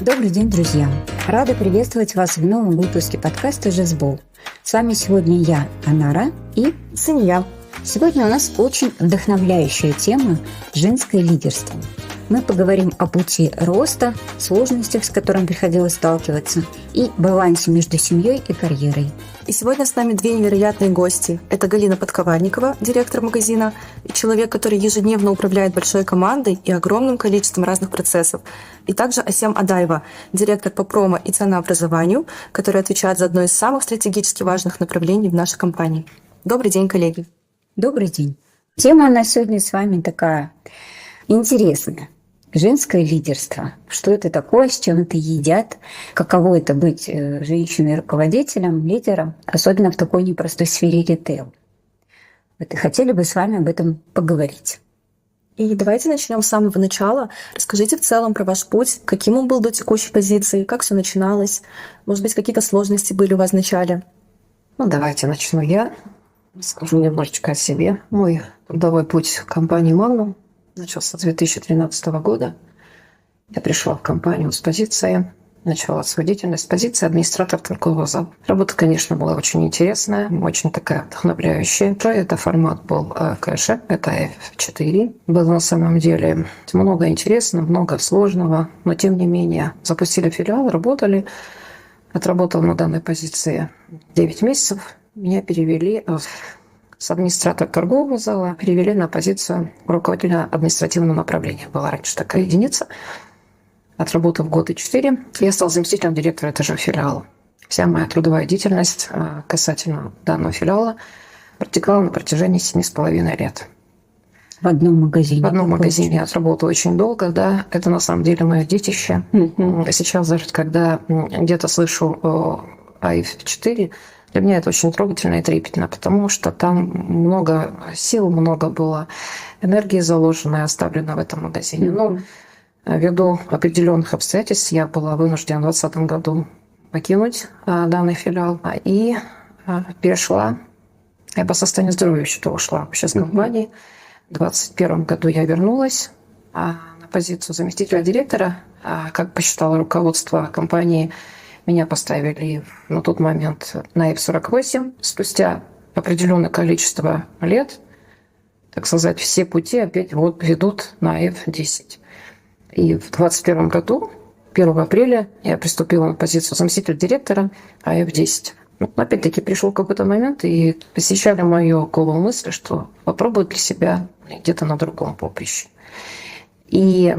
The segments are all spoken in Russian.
Добрый день, друзья! Рада приветствовать вас в новом выпуске подкаста «Жизбол». С вами сегодня я, Анара, и Синья. Сегодня у нас очень вдохновляющая тема – женское лидерство. Мы поговорим о пути роста, сложностях, с которыми приходилось сталкиваться, и балансе между семьей и карьерой. И сегодня с нами две невероятные гости. Это Галина Подковальникова, директор магазина, и человек, который ежедневно управляет большой командой и огромным количеством разных процессов. И также Асем Адаева, директор по промо и ценообразованию, который отвечает за одно из самых стратегически важных направлений в нашей компании. Добрый день, коллеги. Добрый день. Тема у нас сегодня с вами такая интересная. Женское лидерство. Что это такое, с чем это едят, каково это быть женщиной-руководителем, лидером, особенно в такой непростой сфере ритейл. Вот и хотели бы с вами об этом поговорить. И давайте начнем с самого начала. Расскажите в целом про ваш путь, каким он был до текущей позиции, как все начиналось, может быть, какие-то сложности были у вас в начале. Давайте начну я. Скажу немножечко о себе. Мой трудовой путь в компании «Магнум» начался с 2013 года. Я пришла в компанию с позиции, начала свою деятельность с позиции администратора торгового зала. Работа, конечно, была очень интересная, очень такая вдохновляющая. Это формат был кэша, это F4. Было на самом деле много интересного, много сложного, но тем не менее запустили филиал, работали. Отработал на данной позиции 9 месяцев. Меня перевели с администратора торгового зала, перевели на позицию руководителя административного направления. Была раньше такая единица. Отработав год и 4, я стал заместителем директора этого же филиала. Вся моя трудовая деятельность касательно данного филиала протекала на протяжении 7,5 лет. В одном магазине? В одном магазине я отработала очень долго, да. Это на самом деле мое детище. Сейчас даже, когда где-то слышу о F4, для меня это очень трогательно и трепетно, потому что там много сил, много было энергии заложено и оставлено в этом магазине. Но ввиду определенных обстоятельств я была вынуждена в 2020 году покинуть данный филиал и перешла. Я по состоянию здоровья еще ушла вообще с компании. В 2021 году я вернулась на позицию заместителя директора. Как посчитало руководство компании, меня поставили на тот момент на F48. Спустя определенное количество лет, так сказать, все пути опять ведут на F10. И в 2021 году, 1 апреля, я приступила на позицию заместителя директора F10. Опять-таки пришел какой-то момент, и посещали мою голову мысли, что попробовать для себя где-то на другом поприще. И,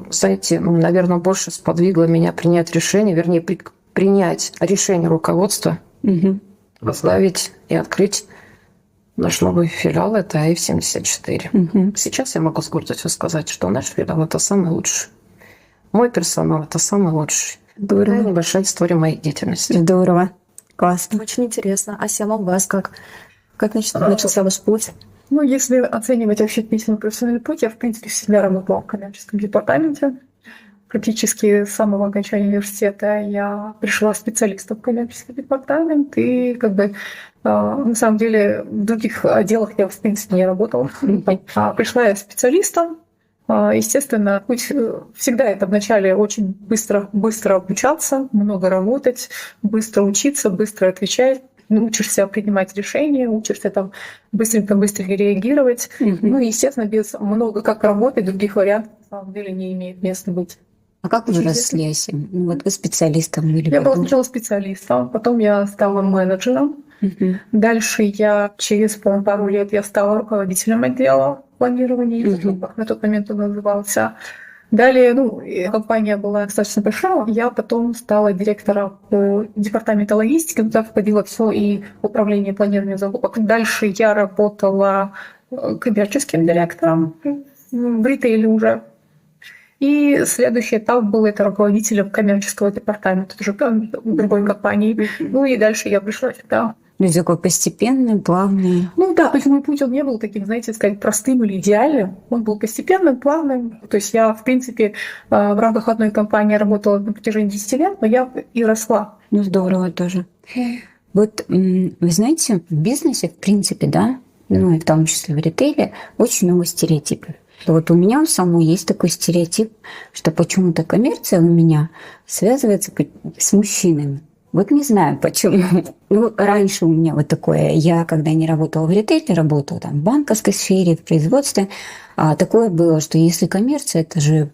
знаете, наверное, больше сподвигло меня принять решение, вернее, принять решение руководства, возглавить и открыть наш новый филиал, это F74. Сейчас я могу с гордостью сказать, что наш филиал – это самый лучший. Мой персонал – это самый лучший. Здорово. Это небольшая история моей деятельности. Здорово. Классно. Очень интересно. Асем, а у вас как начался ваш путь? Если оценивать вообще письменный профессиональный путь, я, в принципе, всегда работала в коммерческом департаменте. Практически с самого окончания университета я пришла специалистом в коммерческий департамент, и на самом деле в других отделах я, в принципе, не работала. Пришла я специалистом. Естественно, путь всегда это вначале очень быстро обучаться, много работать, быстро учиться, быстро отвечать. Учишься принимать решения, учишься быстренько реагировать. Естественно, без много как работать, других вариантов на самом деле не имеет места быть. А как вы росли, Асем? Вы специалистом были? Я была сначала специалистом, потом я стала менеджером. Дальше через пару лет я стала руководителем отдела планирования, как на тот момент он назывался. Далее, компания была достаточно большая. Я потом стала директором департамента логистики, туда входило все и управление планированием закупок. Дальше я работала коммерческим директором в ритейле уже. И следующий этап был это руководителем коммерческого департамента, тоже в другой компании. И дальше я пришла сюда. Такой постепенный, плавный. То есть мой путь, он не был таким, знаете, сказать, простым или идеальным. Он был постепенным, плавным. То есть я, в принципе, в рамках одной компании работала на протяжении 10 лет, но я и росла. Здорово тоже. Вот, вы знаете, в бизнесе, в принципе, да, и в том числе в ритейле, очень много стереотипов. Вот у меня у самой есть такой стереотип, что почему-то коммерция у меня связывается с мужчинами. Вот не знаю почему. Ну, раньше у меня вот такое, я когда не работала в ритейле, работала там в банковской сфере, в производстве, такое было, что если коммерция, это же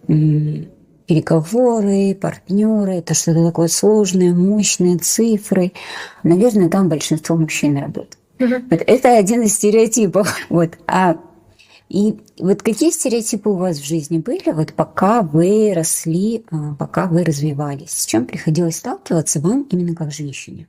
переговоры, партнеры, это что-то такое сложное, мощные цифры. Наверное, там большинство мужчин работает. Вот это один из стереотипов. Вот. И вот какие стереотипы у вас в жизни были, вот пока вы росли, пока вы развивались? С чем приходилось сталкиваться вам именно как женщине?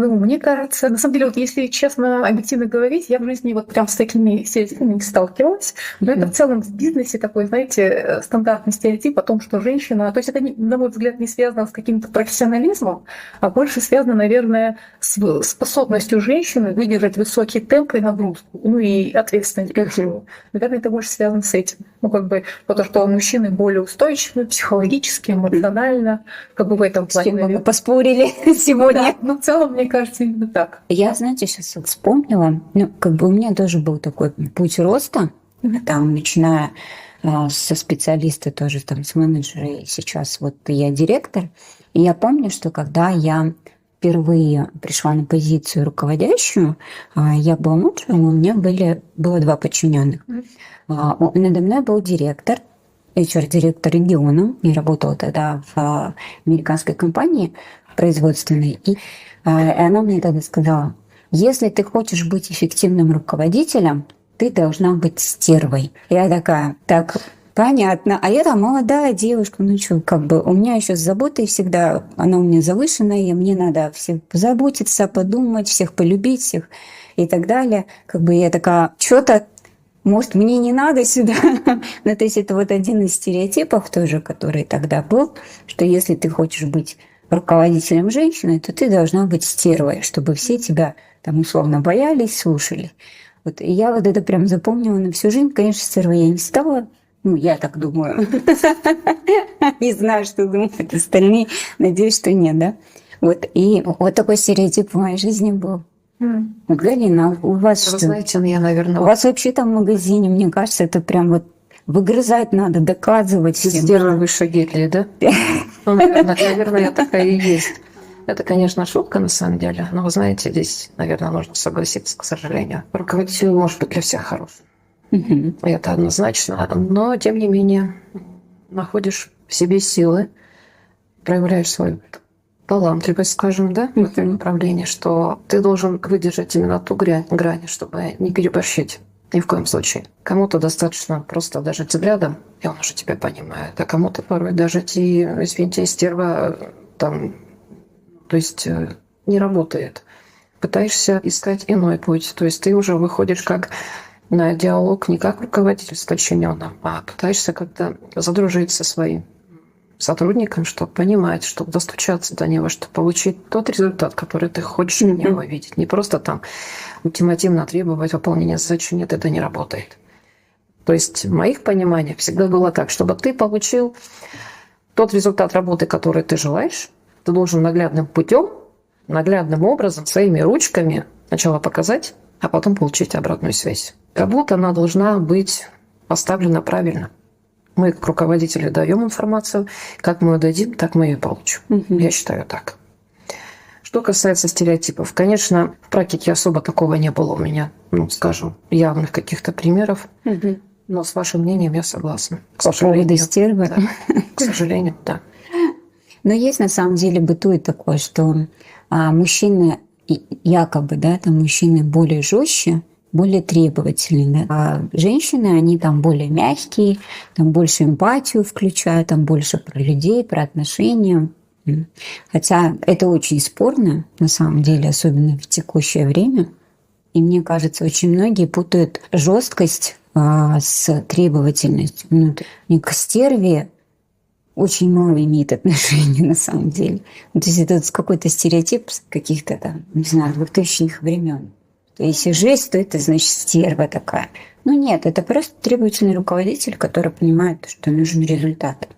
Ну, мне кажется, на самом деле, вот если честно, объективно говорить, я в жизни вот прям с такими стереотипами не сталкивалась. Но это в целом в бизнесе такой, знаете, стандартный стереотип о том, что женщина... То есть это, на мой взгляд, не связано с каким-то профессионализмом, а больше связано, наверное, с способностью женщины выдержать высокий темп и нагрузку, ну и ответственность. Наверное, это больше связано с этим. Ну, как бы, потому что мужчины более устойчивы психологически, эмоционально, как бы в этом С плане. кем мы поспорили сегодня? Да, но в целом, мне кажется, именно так. Я, знаете, сейчас вот вспомнила, ну, как бы у меня тоже был такой путь роста, там, начиная со специалиста тоже, там, с менеджера, и сейчас вот я директор. И я помню, что когда я впервые пришла на позицию руководящую, я была менеджером, у меня было 2 подчиненных. Надо мной был директор, HR-директор региона. Я работала тогда в американской компании производственной. И она мне тогда сказала: если ты хочешь быть эффективным руководителем, ты должна быть стервой. Я такая: так, понятно. А я там молодая девушка, ну что, как бы у меня еще с заботой всегда, она у меня завышенная, мне надо всех позаботиться, подумать, всех полюбить, всех и так далее. Как бы я такая, что-то, может, мне не надо сюда. Ну, то есть это вот один из стереотипов тоже, который тогда был, что если ты хочешь быть руководителем женщины, то ты должна быть стервой, чтобы все тебя там условно боялись, слушали. Вот. И я вот это прям запомнила на всю жизнь. Конечно, стервой я не стала. Ну, я так думаю. Не знаю, что думают остальные. Надеюсь, что нет, да? Вот. И вот такой стереотип в моей жизни был. Вот, Галина, у вас Вы что? знаете, я, наверное, У вас вообще там в магазине, мне кажется, это прям вот выгрызать надо, доказывать всем. сдерживающие шаги, да? Ну, наверное, я такая и есть. Это, конечно, шутка на самом деле, но вы знаете, здесь, наверное, нужно согласиться, к сожалению. Руководитель может быть для всех хорош. Это однозначно. Но, тем не менее, находишь в себе силы, проявляешь свою талантливость, скажем, да, в этом направлении, что ты должен выдержать именно ту грань, чтобы не переборщить. Ни в коем случае. Кому-то достаточно просто даже взглядом, и он уже тебя понимает, а кому-то порой даже извините, стерва там, то есть не работает. Пытаешься искать иной путь, то есть ты уже выходишь как на диалог не как руководитель с подчиненным, а пытаешься как-то задружить со своим сотрудником, чтобы понимать, чтобы достучаться до него, чтобы получить тот результат, который ты хочешь от него видеть. Не просто там ультимативно требовать выполнения задачи. Нет, это не работает. То есть в моих пониманиях всегда было так, чтобы ты получил тот результат работы, который ты желаешь, ты должен наглядным путем, наглядным образом, своими ручками сначала показать, а потом получить обратную связь. Работа, она должна быть поставлена правильно. Мы, как руководители, даем информацию. Как мы ее дадим, так мы ее получим. Я считаю так. Что касается стереотипов, конечно, в практике особо такого не было у меня, ну, скажем, явных каких-то примеров. Но с вашим мнением я согласна. По поводу стервы. Да. К сожалению, да. Но есть на самом деле бытует такое, что мужчины якобы, да, там мужчины более жестче, более требовательные. А женщины, они там более мягкие, там больше эмпатию включают, там больше про людей, про отношения. Хотя это очень спорно, на самом деле, особенно в текущее время. И мне кажется, очень многие путают жесткость с требовательностью. Ну, мне к стерве очень мало имеет отношения на самом деле. То есть это какой-то стереотип каких-то там, не знаю, 2000-х времен. Если жесть, то это значит стерва такая. Ну нет, это просто требовательный руководитель, который понимает, что нужен результат.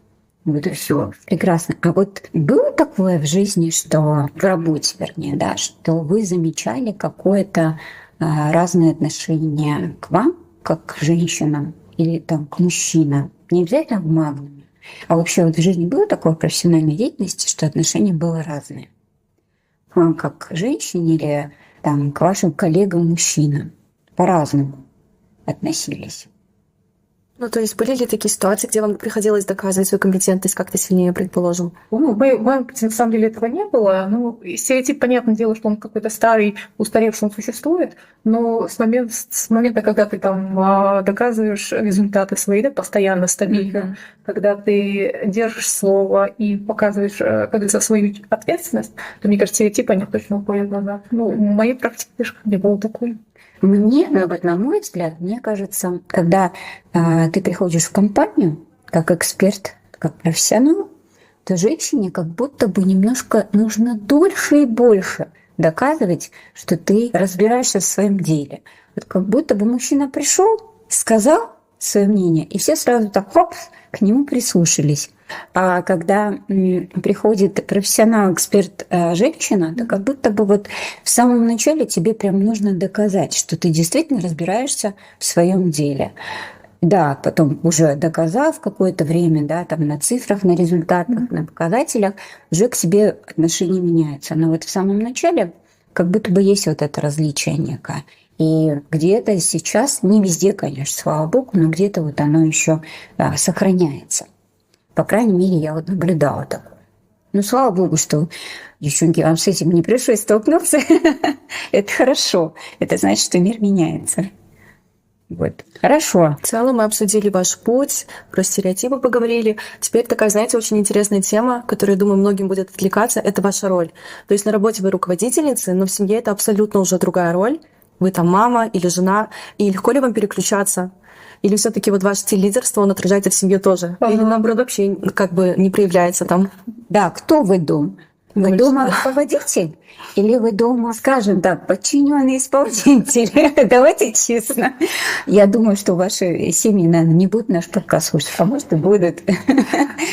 Вот и все. Прекрасно. А вот было такое в жизни, что в работе, вернее, да, что вы замечали какое-то разное отношение к вам, как к женщинам, или там к мужчинам, не обязательно в магнуме, а вообще вот в жизни было такое в профессиональной деятельности, что отношение было разное. К вам как к женщине или там, к вашим коллегам-мужчинам по-разному относились. Ну, то есть были ли такие ситуации, где вам приходилось доказывать свою компетентность как-то сильнее, предположим? Ну, в моем опыте на самом деле этого не было. Ну, стереотип, понятное дело, что он какой-то старый, устаревший, он существует, но с момента, когда ты там доказываешь результаты свои, да, постоянно, стабильно, когда ты держишь слово и показываешь, как говорится, свою ответственность, то, мне кажется, стереотипы, они точно уходят назад. Ну, в моей практике тоже не было такое. Мне, ну, вот на мой взгляд, мне кажется, когда ты приходишь в компанию как эксперт, как профессионал, то женщине как будто бы немножко нужно дольше и больше доказывать, что ты разбираешься в своем деле. Вот как будто бы мужчина пришел, сказал свое мнение, и все сразу так хоп, к нему прислушались. А когда приходит профессионал, эксперт, женщина, то как будто бы вот в самом начале тебе прям нужно доказать, что ты действительно разбираешься в своем деле. Да, потом уже доказав какое-то время, да, там на цифрах, на результатах, на показателях, уже к себе отношение меняется. Но вот в самом начале как будто бы есть вот это различие некое. И где-то сейчас, не везде, конечно, слава богу, но где-то вот оно еще сохраняется. По крайней мере, я вот наблюдала такое. Ну, слава богу, что, девчонки, вам с этим не пришлось столкнуться. Это хорошо. Это значит, что мир меняется. Вот. Хорошо. В целом мы обсудили ваш путь, про стереотипы поговорили. Теперь такая, знаете, очень интересная тема, которая, думаю, многим будет отвлекаться, это ваша роль. То есть на работе вы руководительница, но в семье это абсолютно уже другая роль. Вы там мама или жена. И легко ли вам переключаться? Или все-таки вот ваш стиль лидерства, он отражается в семье тоже? Или наоборот вообще как бы не проявляется там? Да, кто вы дома? Вы дома руководитель? Или вы дома, скажем так, подчиненный исполнитель? Давайте честно. Я думаю, что ваши семьи, наверное, не будут наш подкаст слушать, а может и будут.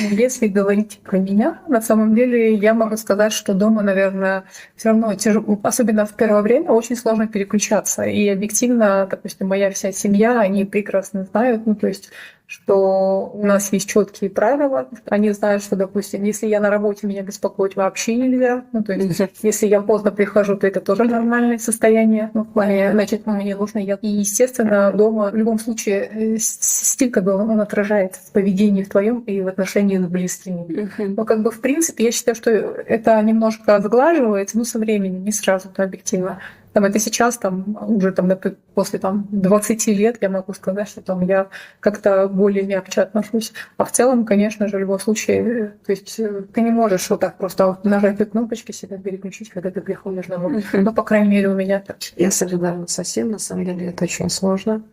Если говорить про меня, на самом деле я могу сказать, что дома, наверное, все равно тяжело, особенно в первое время, очень сложно переключаться. И объективно, допустим, моя вся семья, они прекрасно знают, ну, то есть что у нас есть четкие правила. Они знают, что, допустим, если я на работе, меня беспокоить вообще нельзя. Ну, то есть, если я поздно прихожу, то это тоже нормальное состояние. Ну, в плане, значит, мне нужно я. И, естественно, дома в любом случае стиль, как бы, он отражает в поведении в твоем и в отношении с близкими. Но, как бы, в принципе, я считаю, что это немножко сглаживается, но со временем, не сразу, то объективно. Там это сейчас, там, уже там, после там, 20 лет я могу сказать, что там я как-то более мягче отношусь. А в целом, конечно же, в любом случае, то есть ты не можешь вот так просто нажать кнопочки, себя переключить, когда ты приходишь домой. Ну, по крайней мере, у меня так. Я солидарна совсем, на самом деле это очень сложно.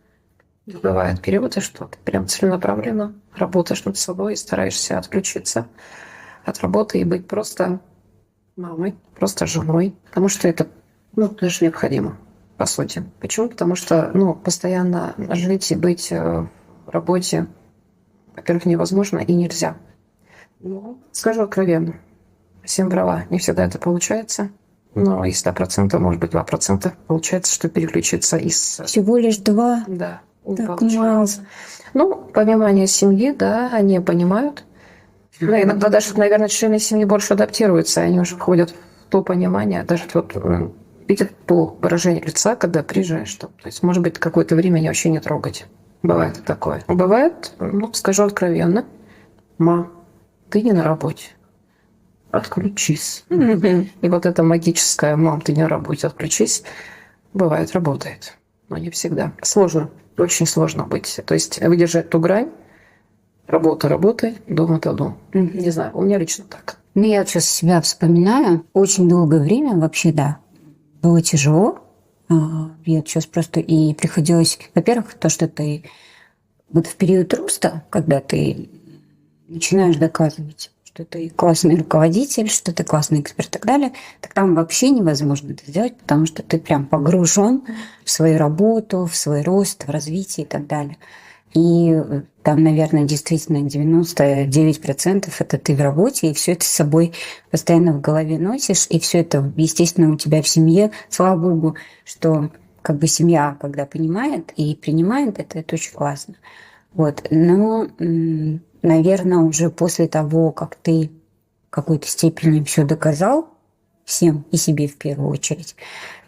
Бывают периоды, что ты прям целенаправленно работаешь над собой и стараешься отключиться от работы и быть просто мамой, просто женой, потому что это даже необходимо, по сути. Почему? Потому что, постоянно жить и быть в работе, во-первых, невозможно и нельзя. Скажу откровенно, всем права, не всегда это получается, но из 100%, может быть, 2% получается, что переключиться из... Всего лишь 2? Да, Так мало. Понимание семьи, да, они понимают. Но иногда даже, наверное, члены семьи больше адаптируются, они уже входят в то понимание, даже видят по выражению лица, когда приезжаешь. То есть, может быть, какое-то время не вообще не трогать. Бывает и такое. Бывает, скажу откровенно, мам, ты не на работе. Отключись. И вот это магическое «мам, ты не на работе, отключись» бывает, работает. Но не всегда. Сложно. Очень сложно быть. То есть выдержать ту грань. Работа, работай, дом – это дом. Не знаю, у меня лично так. Я вот сейчас себя вспоминаю. Очень долгое время вообще, да, было тяжело. Я сейчас просто и приходилось... Во-первых, то, что ты вот в период роста, когда ты начинаешь доказывать, что ты классный руководитель, что ты классный эксперт и так далее, так там вообще невозможно это сделать, потому что ты прям погружен в свою работу, в свой рост, в развитие и так далее. И там, наверное, действительно 99% это ты в работе, и все это с собой постоянно в голове носишь, и все это, естественно, у тебя в семье. Слава богу, что как бы семья, когда понимает и принимает это очень классно. Вот. Но, наверное, уже после того, как ты в какой-то степени все доказал всем и себе в первую очередь,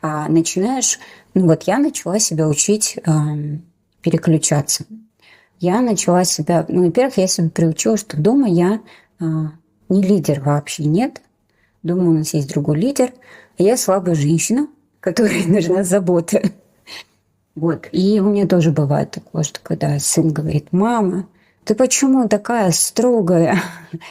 начинаешь... Ну вот я начала себя учить переключаться. Я начала себя... Ну, во-первых, я себя приучила, что дома я не лидер вообще, нет. Дома у нас есть другой лидер. А я слабая женщина, которой нужна забота. Вот. И у меня тоже бывает такое, что когда сын говорит: «Мама, ты почему такая строгая?»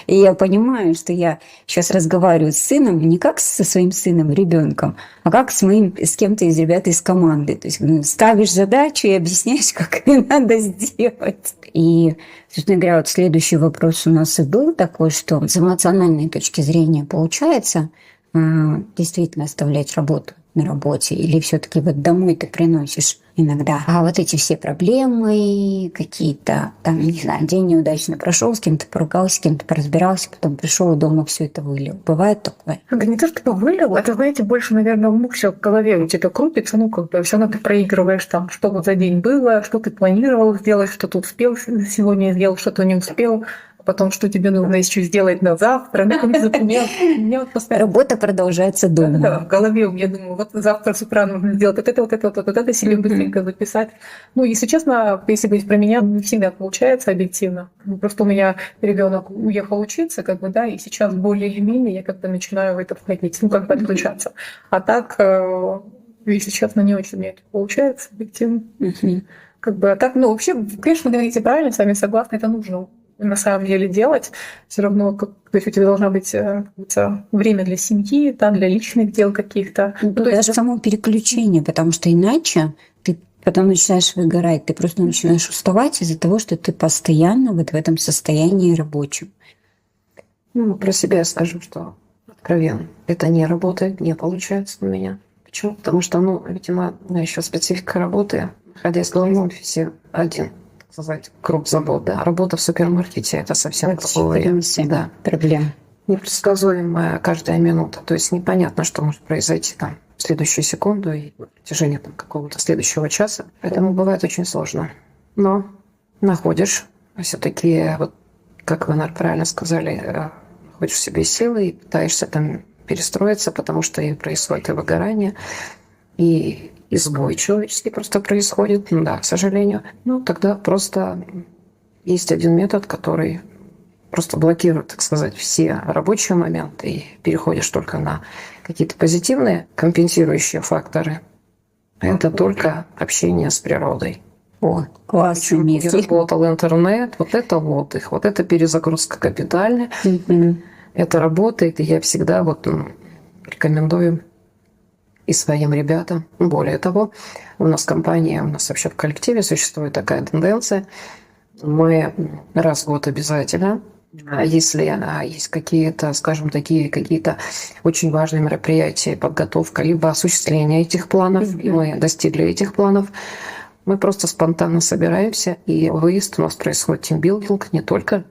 И я понимаю, что я сейчас разговариваю с сыном не как со своим сыном, ребенком, а как с кем-то из ребят из команды. То есть ставишь задачу и объясняешь, как ее надо сделать. И, собственно говоря, вот следующий вопрос у нас и был такой, что с эмоциональной точки зрения получается действительно оставлять работу на работе, или все-таки вот домой ты приносишь иногда. А вот эти все проблемы какие-то, там, не знаю, день неудачно прошел, с кем-то поругался, с кем-то поразбирался, потом пришел и дома все это вылил. Бывает такое? Да не то, что вылил, это, знаете, больше, наверное, все в голове у тебя крутится, ну, как бы все равно ты проигрываешь там, что вот за день было, что ты планировал сделать, что ты успел сегодня сделал, что-то не успел, потом, что тебе нужно еще сделать на завтра. Например, мне вот постоянно... Работа продолжается дома. Да, в голове у меня, думаю, вот завтра с утра нужно сделать вот это себе быстренько записать. Ну, если честно, если говорить про меня, не всегда получается объективно. Просто у меня ребенок уехал учиться, как бы, да, и сейчас более или менее я как-то начинаю в это входить, ну, как бы отключаться. А так, если честно, не очень мне это получается объективно. Как бы, а так, ну, вообще, конечно, вы говорите правильно, с вами согласна, это нужно на самом деле делать. Все равно, то есть у тебя должно быть время для семьи, да, для личных дел каких-то. Ну, то даже само переключение, потому что иначе ты потом начинаешь выгорать, ты просто начинаешь уставать из-за того, что ты постоянно вот в этом состоянии рабочем. Ну, про себя я скажу, что откровенно это не работает, не получается у меня. Почему? Потому что, ну, видимо, еще специфика работы, находясь в головном офисе один, так сказать, круг забот, да. Работа в супермаркете – это совсем другое. Да. Проблем. Непредсказуемая каждая минута. То есть непонятно, что может произойти там в следующую секунду и в протяжении там какого-то следующего часа. Поэтому бывает очень сложно. Но находишь все-таки, вот как вы правильно сказали, находишь в себе силы и пытаешься там перестроиться, потому что и происходит и выгорание, и сбой человеческий просто происходит, да, к сожалению. Ну, тогда просто есть один метод, который просто блокирует, так сказать, все рабочие моменты и переходишь только на какие-то позитивные компенсирующие факторы. Это только общение с природой. О, классный метод. Работал интернет, вот это отдых, вот это перезагрузка капитальная. Это работает, и я всегда рекомендую и своим ребятам. Более того, у нас в компании, у нас вообще в коллективе существует такая тенденция. Мы раз в год обязательно, если есть какие-то, скажем, какие-то очень важные мероприятия, подготовка, либо осуществление этих планов, и мы достигли этих планов, мы просто спонтанно собираемся, и выезд у нас происходит тимбилдинг не только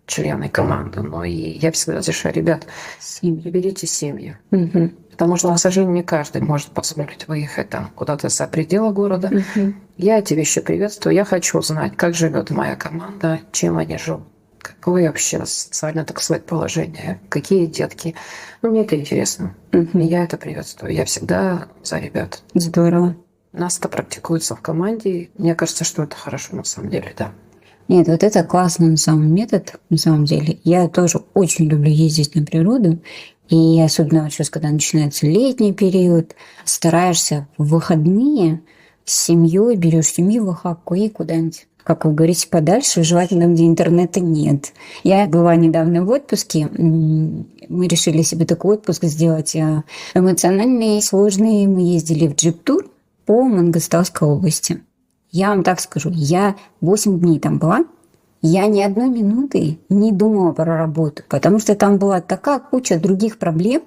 члены команды, но и я всегда разрешаю: ребят, берите семьи. Потому что, к сожалению, не каждый может позволить выехать там куда-то за пределы города. Я эти вещи приветствую. Я хочу знать, как живет моя команда, чем они живут, какое вообще социальное, так сказать, положение, какие детки. Ну, мне это интересно. И я это приветствую. Я всегда за ребят. Здорово. У нас это практикуется в команде. Мне кажется, что это хорошо на самом деле, да. Нет, вот это классный метод, на самом деле. Я тоже очень люблю ездить на природу. И особенно вот сейчас, когда начинается летний период, стараешься в выходные с семьей, берешь семью в Ахаку и куда-нибудь, как вы говорите, подальше, желательно, где интернета нет. Я была недавно в отпуске. Мы решили себе такой отпуск сделать эмоциональный, сложный. Мы ездили в джип-тур по Мангостауской области. Я вам так скажу, я 8 дней там была, я ни одной минуты не думала про работу, потому что там была такая куча других проблем.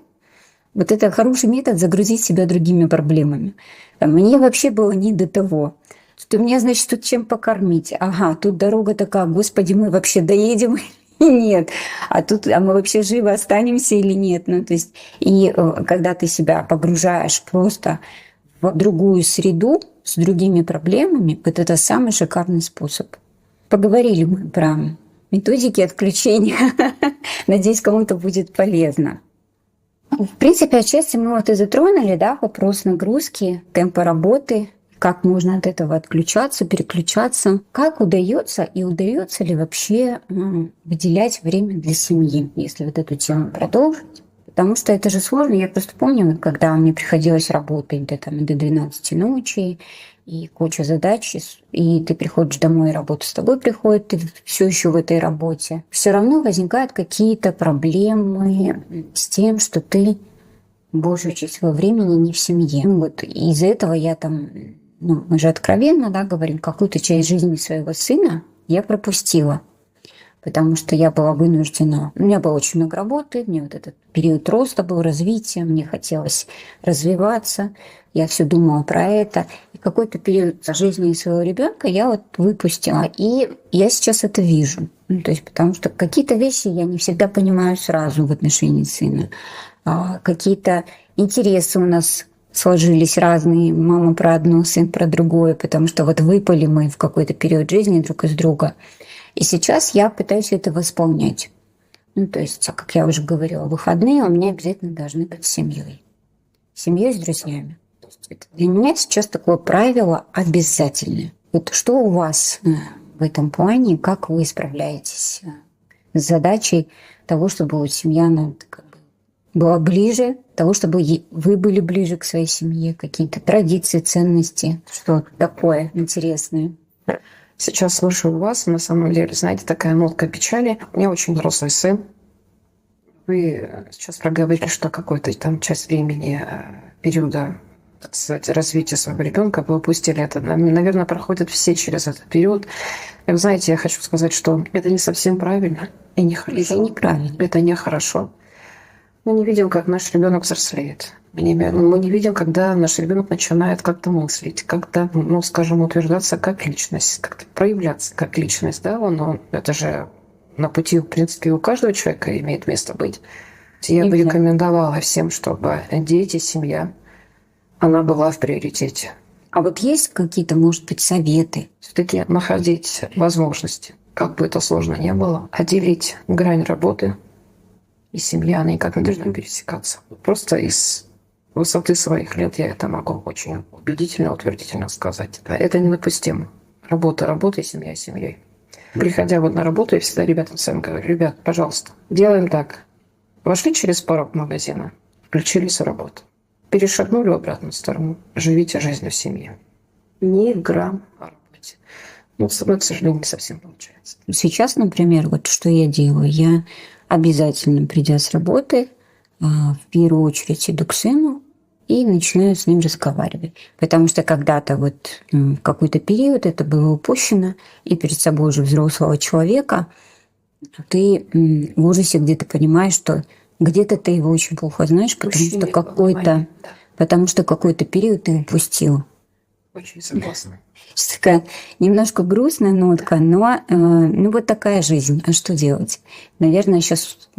Вот это хороший метод загрузить себя другими проблемами. Мне вообще было не до того. Что мне, значит, тут чем покормить? Ага, тут дорога такая, господи, мы вообще доедем или нет? А мы вообще живы останемся или нет? Ну, то есть, и когда ты себя погружаешь просто в другую среду с другими проблемами, вот это самый шикарный способ. Поговорили мы про методики отключения. Надеюсь, кому-то будет полезно. В принципе, отчасти мы вот и затронули, да, вопрос нагрузки, темпа работы, как можно от этого отключаться, переключаться, как удается и удается ли вообще выделять время для семьи, если вот эту тему продолжить. Потому что это же сложно. Я просто помню, когда мне приходилось работать до 12 ночи, и куча задач, и ты приходишь домой, и работа с тобой приходит, ты все еще в этой работе. Все равно возникают какие-то проблемы с тем, что ты большую часть своего времени не в семье. Вот из-за этого я мы же откровенно, да, говорим, какую-то часть жизни своего сына я пропустила. Потому что я была вынуждена. У меня было очень много работы, мне вот этот период роста был, развития, мне хотелось развиваться, я все думала про это. И какой-то период жизни своего ребенка я вот выпустила. И я сейчас это вижу. То есть, потому что какие-то вещи я не всегда понимаю сразу в отношении сына. Какие-то интересы у нас сложились разные, мама про одно, сын про другое, потому что вот выпали мы в какой-то период жизни друг из друга. И сейчас я пытаюсь это восполнять. То есть, как я уже говорила, выходные у меня обязательно должны быть с семьей. Семьей с друзьями. То есть это для меня сейчас такое правило обязательное. Вот что у вас в этом плане, как вы справляетесь с задачей того, чтобы семья была ближе, того, чтобы вы были ближе к своей семье, какие-то традиции, ценности, что такое интересное. Сейчас слушаю вас, на самом деле, знаете, такая нотка печали. У меня очень взрослый сын. Вы сейчас проговорили, что какой-то там часть времени, периода, так сказать, развития своего ребенка вы упустили это. Наверное, проходят все через этот период. И вы знаете, я хочу сказать, что это не совсем правильно и нехорошо. Это неправильно. Это нехорошо. Мы не видим, как наш ребенок взрослеет. Мы не видим, когда наш ребенок начинает как-то мыслить, как-то, скажем, утверждаться как личность, как-то проявляться как личность. Да? Это же на пути, в принципе, у каждого человека имеет место быть. Я бы рекомендовала всем, чтобы дети, семья, она была в приоритете. А вот есть какие-то, может быть, советы? Все-таки находить возможности, как бы это сложно ни было, отделить грань работы и семья, они никак не должны пересекаться. Просто из высоты своих лет я это могу очень убедительно, утвердительно сказать. Это недопустимо. Работа работой, семья семьей. Приходя на работу, я всегда ребятам своим говорю: ребят, пожалуйста, делаем так. Вошли через порог магазина, включились в работу. Перешагнули в обратную сторону. Живите жизнью в семье. Ни грамм о работе. Со мной, к сожалению, не совсем получается. Сейчас, например, вот что я делаю. Я обязательно, придя с работы, в первую очередь иду к сыну и начинаю с ним разговаривать. Потому что когда-то в какой-то период это было упущено, и перед собой уже взрослого человека ты в ужасе где-то понимаешь, что где-то ты его очень плохо знаешь, потому что какой-то период ты упустил. Очень согласна. Такая немножко грустная нотка, но вот такая жизнь. А что делать? Наверное, сейчас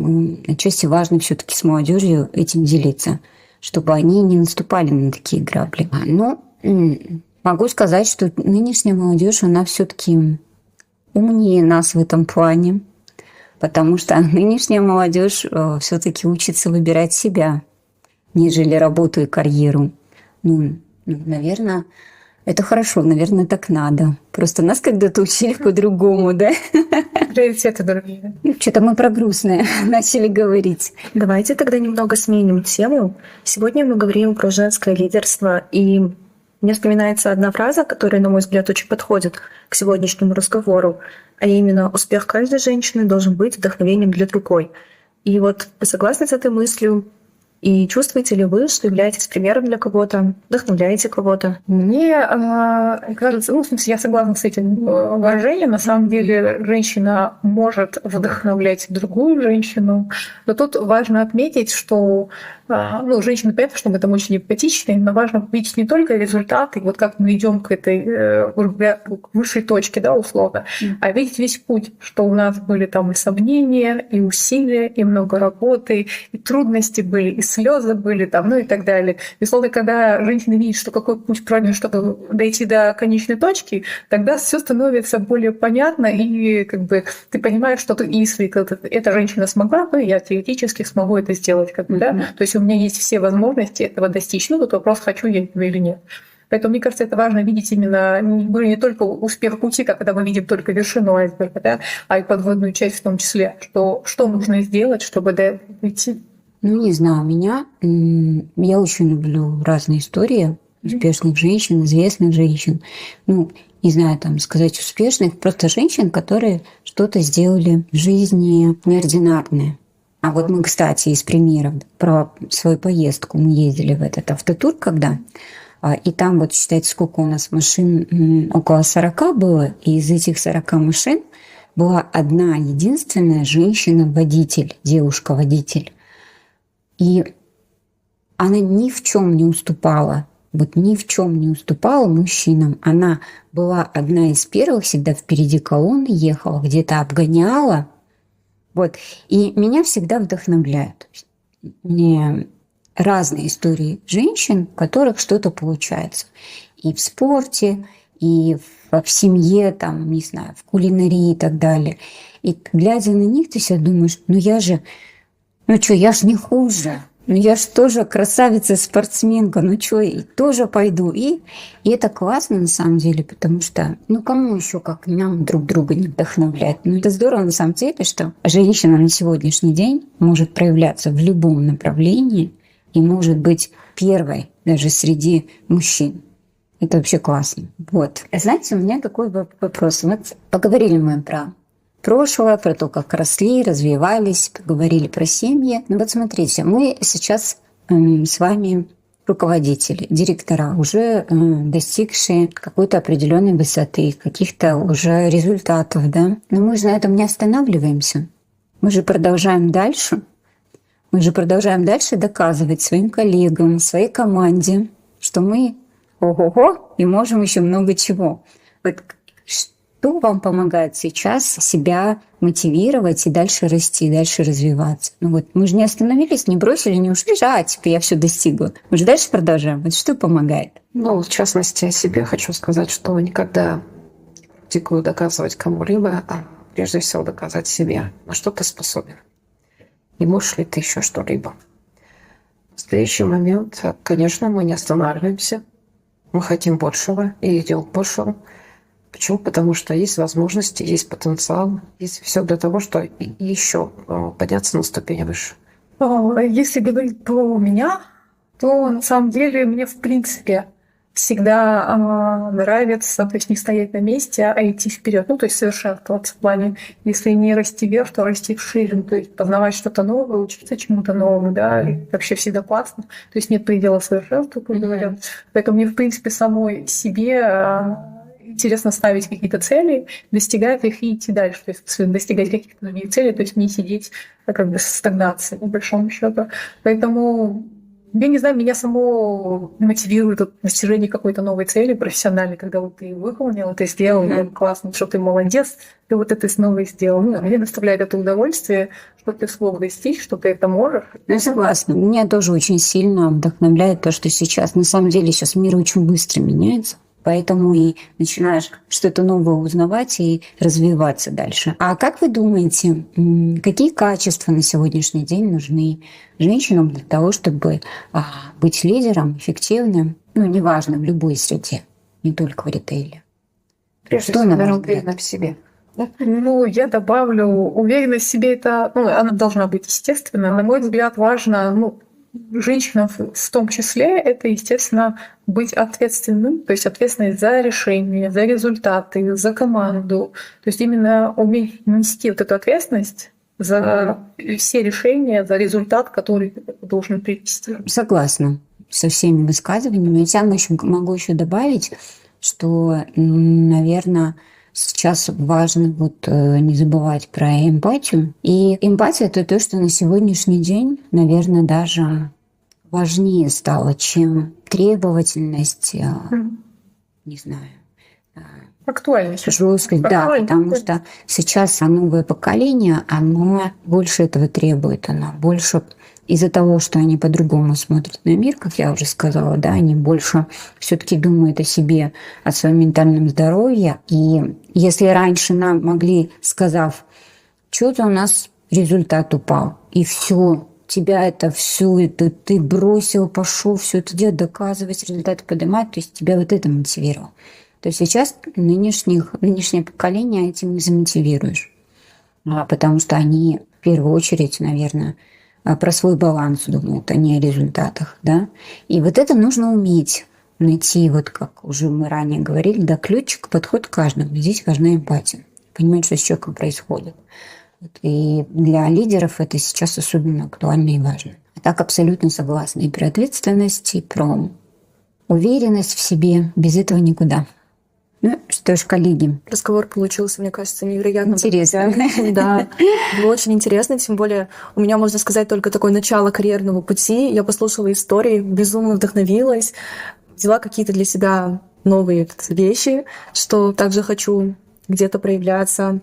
отчасти важно все-таки с молодежью этим делиться, чтобы они не наступали на такие грабли. Могу сказать, что нынешняя молодежь, она все-таки умнее нас в этом плане, потому что нынешняя молодежь все-таки учится выбирать себя, нежели работу и карьеру. Наверное, это хорошо, наверное, так надо. Просто нас когда-то учили по-другому, да? Приоритеты другие. Что-то мы про грустное начали говорить. Давайте тогда немного сменим тему. Сегодня мы говорим про женское лидерство, и мне вспоминается одна фраза, которая, на мой взгляд, очень подходит к сегодняшнему разговору, а именно: успех каждой женщины должен быть вдохновением для другой. И вот вы согласны с этой мыслью? И чувствуете ли вы, что являетесь примером для кого-то, вдохновляете кого-то? Мне кажется, в смысле, я согласна с этим выражением. На самом деле, женщина может вдохновлять другую женщину. Но тут важно отметить, что женщина, понятно, что мы там очень эмпатичны, но важно видеть не только результаты, вот как мы идем к этой высшей точке, да, условно, а видеть весь путь, что у нас были там и сомнения, и усилия, и много работы, и трудности были, и слезы были там, ну и так далее. Безусловно, когда женщина видит, что какой путь пройден, чтобы дойти до конечной точки, тогда все становится более понятно, и как бы ты понимаешь, что ты, если эта женщина смогла, то я теоретически смогу это сделать. Как бы, да? То есть у меня есть все возможности этого достичь. Ну, тут вопрос, хочу я этого или нет. Поэтому, мне кажется, это важно видеть именно не только успех пути, когда мы видим только вершину айсберга, да, а и подводную часть в том числе, что нужно сделать, чтобы до этого прийти. Ну, не знаю, я очень люблю разные истории успешных женщин, известных женщин. Ну, не знаю, там сказать успешных, просто женщин, которые что-то сделали в жизни неординарное. А вот мы, кстати, из примеров про свою поездку, мы ездили в этот автотур, когда, и там вот считайте, сколько у нас машин, около 40 было, и из этих 40 машин была одна единственная женщина-водитель, девушка-водитель. И она ни в чем не уступала, вот ни в чем не уступала мужчинам. Она была одна из первых, всегда впереди колонны ехала, где-то обгоняла. Вот. И меня всегда вдохновляют. Мне разные истории женщин, у которых что-то получается. И в спорте, и в семье, там, не знаю, в кулинарии и так далее. И глядя на них, ты себе думаешь, я же не хуже. Я же тоже красавица-спортсменка, и тоже пойду. И это классно на самом деле, потому что, кому еще, как нам, друг друга не вдохновлять. Это здорово на самом деле, что женщина на сегодняшний день может проявляться в любом направлении и может быть первой даже среди мужчин. Это вообще классно. Вот. Знаете, у меня такой вопрос. Вот поговорили мы про прошлое, про то, как росли, развивались, поговорили про семьи. Вот смотрите, мы сейчас с вами руководители, директора, уже достигшие какой-то определенной высоты, каких-то уже результатов, да. Но мы же на этом не останавливаемся. Мы же продолжаем дальше. Мы же продолжаем дальше доказывать своим коллегам, своей команде, что мы ого-го и можем еще много чего. Вот что вам помогает сейчас себя мотивировать и дальше расти, дальше развиваться? Мы же не остановились, не бросили, не ушли, я все достигла. Мы же дальше продолжаем. Вот что помогает? В частности, о себе хочу сказать, что никогда не практикую доказывать кому-либо, а прежде всего доказать себе, на что ты способен. И можешь ли ты еще что-либо. В следующий момент, конечно, мы не останавливаемся. Мы хотим большего и идем к большему. Почему? Потому что есть возможности, есть потенциал, есть все для того, чтобы еще подняться на ступень выше. Если говорить про меня, то на самом деле мне в принципе всегда нравится, то есть не стоять на месте, а идти вперед, то есть совершенствоваться в плане, если не расти вверх, то расти вширь, то есть познавать что-то новое, учиться чему-то новому, да, и вообще всегда классно, то есть нет предела совершенству, как говорят. Поэтому мне в принципе самой себе интересно ставить какие-то цели, достигать их и идти дальше. То есть достигать каких-то других целей, то есть не сидеть как бы в стагнации, по большому счету. Поэтому, я не знаю, меня само мотивирует достижение какой-то новой цели профессиональной, когда вот ты выполнил, это сделал, классно, что ты молодец, ты вот это снова сделал. Мне доставляет это удовольствие, что ты смог достичь, что ты это можешь. Я согласна. Меня тоже очень сильно вдохновляет то, что сейчас, на самом деле, сейчас мир очень быстро меняется. Поэтому и начинаешь что-то новое узнавать и развиваться дальше. А как вы думаете, какие качества на сегодняшний день нужны женщинам для того, чтобы быть лидером, эффективным, неважно, в любой среде, не только в ритейле? Прежде всего, наверное, уверенность в себе. Да? Я добавлю, уверенность в себе, это, она должна быть естественна. На мой взгляд, важно, женщинам в том числе, это, естественно, быть ответственным, то есть ответственность за решения, за результаты, за команду. То есть именно уметь нести вот эту ответственность за все решения, за результат, который ты должен привести. Согласна со всеми высказываниями. Я могу еще добавить, что, наверное, сейчас важно не забывать про эмпатию. И эмпатия – это то, что на сегодняшний день, наверное, даже важнее стало, чем требовательность, не знаю, актуальность. Жесткость, да, потому что сейчас новое поколение, оно больше этого требует, оно больше из-за того, что они по-другому смотрят на мир, как я уже сказала, да, они больше все-таки думают о себе, о своем ментальном здоровье. И если раньше нам могли, сказав, что-то у нас результат упал, и все, тебя это все, это ты бросил, пошел, все это делать, доказывать, результаты поднимать, то есть тебя вот это мотивировало. То есть сейчас нынешнее поколение этим не замотивируешь, потому что они в первую очередь, наверное, про свой баланс думают, а не о результатах, да. И вот это нужно уметь найти, вот как уже мы ранее говорили, да, ключик подходит к каждому. Здесь важна эмпатия, понимать, что с человеком происходит. И для лидеров это сейчас особенно актуально и важно. А так абсолютно согласна и про ответственность, и про уверенность в себе. Без этого никуда. Ну что ж, коллеги. Разговор получился, мне кажется, невероятно интересно. Да, было очень интересно, тем более у меня, можно сказать, только такое начало карьерного пути. Я послушала истории, безумно вдохновилась, взяла какие-то для себя новые вещи, что также хочу где-то проявляться.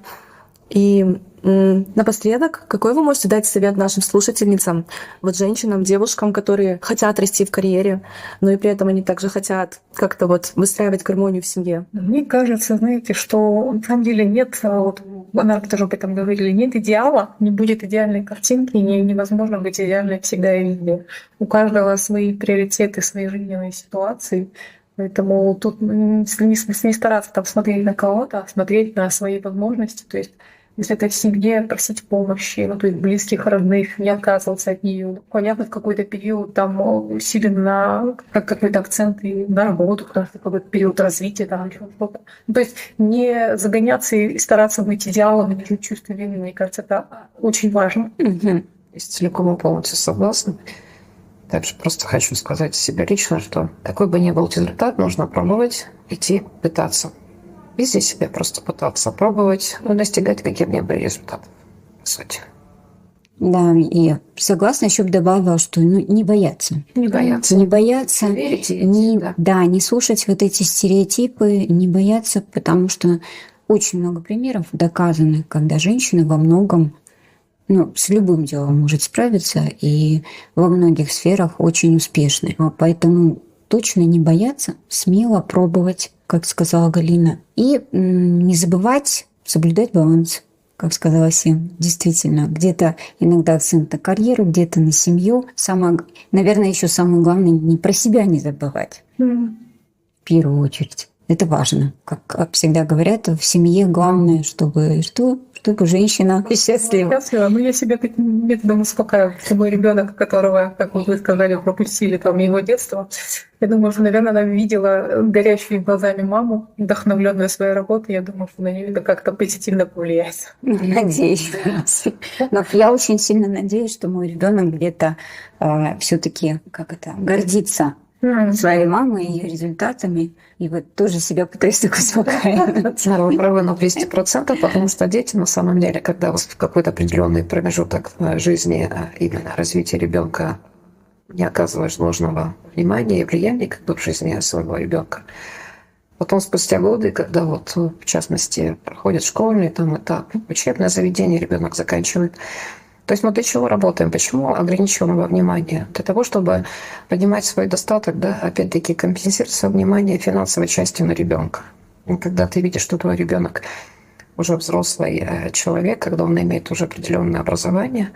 И напоследок, какой вы можете дать совет нашим слушательницам, вот женщинам, девушкам, которые хотят расти в карьере, но и при этом они также хотят как-то вот выстраивать гармонию в семье? Мне кажется, знаете, что на самом деле нет, вот она тоже об этом говорили, нет идеала, не будет идеальной картинки, невозможно быть идеальной всегда и везде. У каждого свои приоритеты, свои жизненные ситуации. Поэтому тут не стараться там смотреть на кого-то, а смотреть на свои возможности. То есть если это в семье, просить помощи, то есть близких, родных, не отказываться от нее. Понятно, в какой-то период там усилен на какой-то акцент и на работу, потому что какой-то период развития, там еще что-то. То есть не загоняться и стараться быть идеалом, не жить чувство вины, мне кажется, это очень важно. Целиком и полностью согласна. Также просто хочу сказать себе лично, что какой бы ни был результат, нужно пробовать, идти, пытаться. Везде себя просто пытаться пробовать, достигать каким-либо результатом, по сути. Да, и согласна, еще бы добавила, что не бояться. Не бояться. Не бояться, Верить, не слушать вот эти стереотипы, не бояться, потому что очень много примеров доказаны, когда женщина во многом с любым делом может справиться и во многих сферах очень успешны. Поэтому точно не бояться, смело пробовать, как сказала Галина. И не забывать соблюдать баланс, как сказала Сим. Действительно, где-то иногда акцент на карьеру, где-то на семью. Наверное, еще самое главное, не про себя не забывать. В первую очередь. Это важно. Как всегда говорят, в семье главное, чтобы женщина счастлива. Счастлива. Но я себя таким методом успокаиваю. Что мой ребенок, которого, как вы сказали, пропустили там его детство, я думаю, что, наверное, она видела горящими глазами маму, вдохновленную своей работой. Я думаю, что на нее это как-то позитивно повлияет. Надеюсь. Но я очень сильно надеюсь, что мой ребенок где-то все-таки гордится своей мамой, ее результатами. И вот тоже себя пытаюсь так успокаивать. Вы правы на 200%, потому что дети, на самом деле, когда в какой-то определенный промежуток жизни, именно развития ребенка, не оказываешь должного внимания и влияния в жизни своего ребенка, потом спустя годы, когда в частности, проходит школьный этап, учебное заведение ребенок заканчивает. То есть мы для чего работаем? Почему ограничиваем его внимание? Для того, чтобы поднимать свой достаток, опять-таки компенсировать свое внимание финансовой частью на ребенка. И когда ты видишь, что твой ребенок уже взрослый человек, когда он имеет уже определенное образование,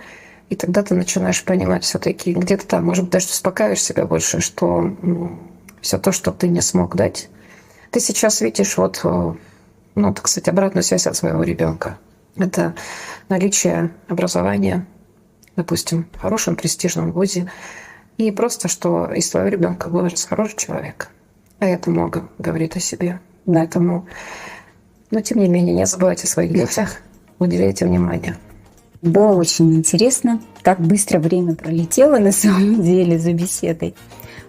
и тогда ты начинаешь понимать все-таки где-то там, может быть, даже успокаиваешь себя больше, что все то, что ты не смог дать, ты сейчас видишь так сказать, обратную связь от своего ребенка. Это наличие образования, допустим, в хорошем престижном вузе, и просто, что из твоего ребенка вырос хороший человек. А это много говорит о себе. Поэтому, но тем не менее, не забывайте о своих детях, уделяйте внимание. Было очень интересно. Так быстро время пролетело на самом деле за беседой.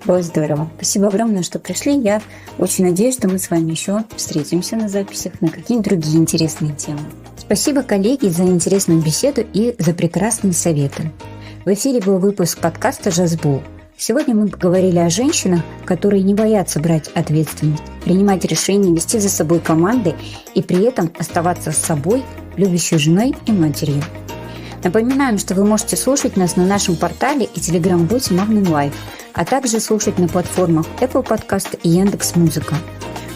Было здорово. Спасибо огромное, что пришли. Я очень надеюсь, что мы с вами еще встретимся на записях на какие-то другие интересные темы. Спасибо, коллеги, за интересную беседу и за прекрасные советы. В эфире был выпуск подкаста «Жазбул». Сегодня мы поговорили о женщинах, которые не боятся брать ответственность, принимать решения, вести за собой команды и при этом оставаться с собой, любящей женой и матерью. Напоминаем, что вы можете слушать нас на нашем портале и телеграм-боте Magnum Life, а также слушать на платформах Apple Podcast и Яндекс.Музыка.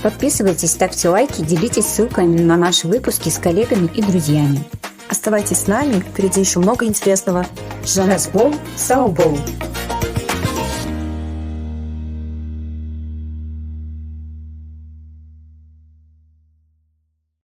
Подписывайтесь, ставьте лайки, делитесь ссылками на наши выпуски с коллегами и друзьями. Оставайтесь с нами, впереди еще много интересного. Жанас Бол, Сау Бол.